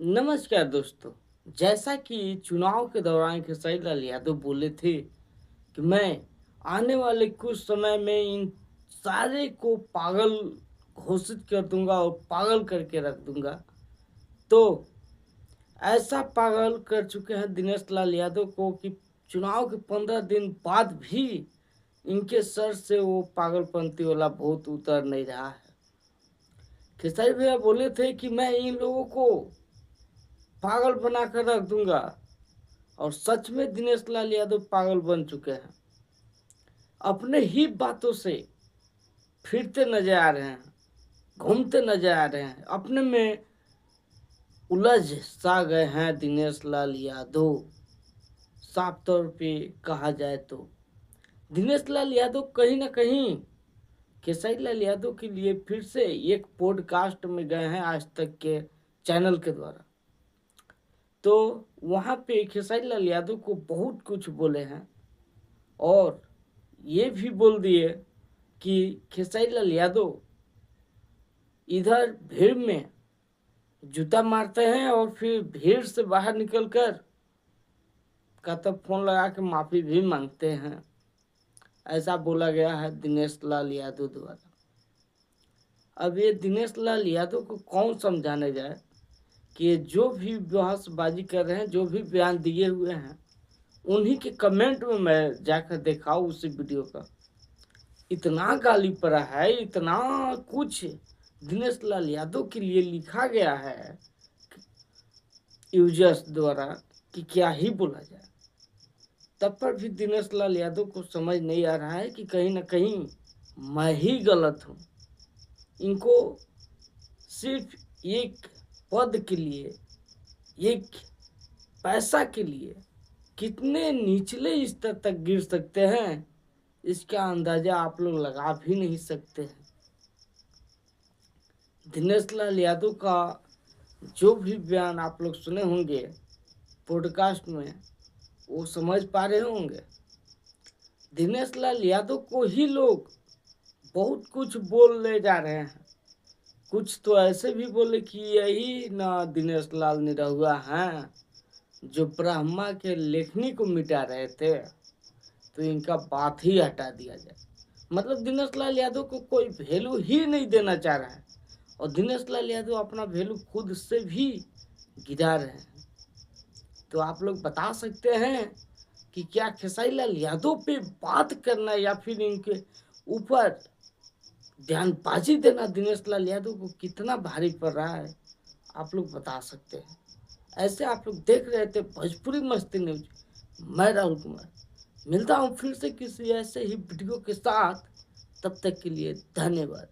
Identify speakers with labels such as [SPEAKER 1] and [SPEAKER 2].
[SPEAKER 1] नमस्कार दोस्तों। जैसा कि चुनाव के दौरान खेसारी लाल यादव बोले थे कि मैं आने वाले कुछ समय में इन सारे को पागल घोषित कर दूंगा और पागल करके रख दूंगा। तो ऐसा पागल कर चुके हैं दिनेश लाल यादव को कि चुनाव के 15 दिन बाद भी इनके सर से वो पागलपंती वाला भूत उतर नहीं रहा है। खेसारी भैया बोले थे कि मैं इन लोगों को पागल बना कर रख दूंगा, और सच में दिनेश लाल यादव पागल बन चुके हैं। अपने ही बातों से फिरते नजर आ रहे हैं, घूमते नजर आ रहे हैं, अपने में उलझ सा गए हैं दिनेश लाल यादव। साफ तौर पे कहा जाए तो दिनेश लाल यादव कहीं ना कहीं खेसारी लाल यादव के लिए फिर से एक पॉडकास्ट में गए हैं आज तक के चैनल के द्वारा। तो वहाँ पे खेसारी लाल यादव को बहुत कुछ बोले हैं और ये भी बोल दिए कि खेसारी लाल यादव इधर भीड़ में जूता मारते हैं और फिर भीड़ से बाहर निकलकर का तब फोन लगा के माफी भी मांगते हैं। ऐसा बोला गया है दिनेश लाल यादव द्वारा। अब ये दिनेश लाल यादव को कौन समझाने जाए कि ये जो भी बहसबाजी कर रहे हैं, जो भी बयान दिए हुए हैं, उन्हीं के कमेंट में मैं जाकर देखा उसी वीडियो का। इतना गाली पड़ा है, इतना कुछ दिनेश लाल यादव के लिए लिखा गया है यूजर्स द्वारा कि क्या ही बोला जाए। तब पर भी दिनेश लाल यादव को समझ नहीं आ रहा है कि कहीं ना कहीं मैं ही गलत हूँ। इनको सिर्फ एक पद के लिए, एक पैसा के लिए कितने निचले स्तर तक गिर सकते हैं, इसका अंदाजा आप लोग लगा भी नहीं सकते हैं। दिनेश लाल यादव का जो भी बयान आप लोग सुने होंगे पॉडकास्ट में, वो समझ पा रहे होंगे। दिनेश लाल यादव को ही लोग बहुत कुछ बोल ले जा रहे हैं। कुछ तो ऐसे भी बोले कि यही ना दिनेश लाल निरहुआ हैं जो ब्रह्मा के लेखनी को मिटा रहे थे, तो इनका बात ही हटा दिया जाए। मतलब दिनेश लाल यादव को कोई वैल्यू ही नहीं देना चाह रहा है, और दिनेश लाल यादव अपना वैल्यू खुद से भी गिरा रहे हैं। तो आप लोग बता सकते हैं कि क्या खेसारी लाल यादव पे बात करना या फिर इनके ऊपर ध्यानबाजी देना दिनेश लाल यादव को कितना भारी पड़ रहा है? आप लोग बता सकते हैं। ऐसे आप लोग देख रहे थे भोजपुरी मस्ती न्यूज। मैं राहुल कुमार मिलता हूँ फिर से किसी ऐसे ही वीडियो के साथ। तब तक के लिए धन्यवाद।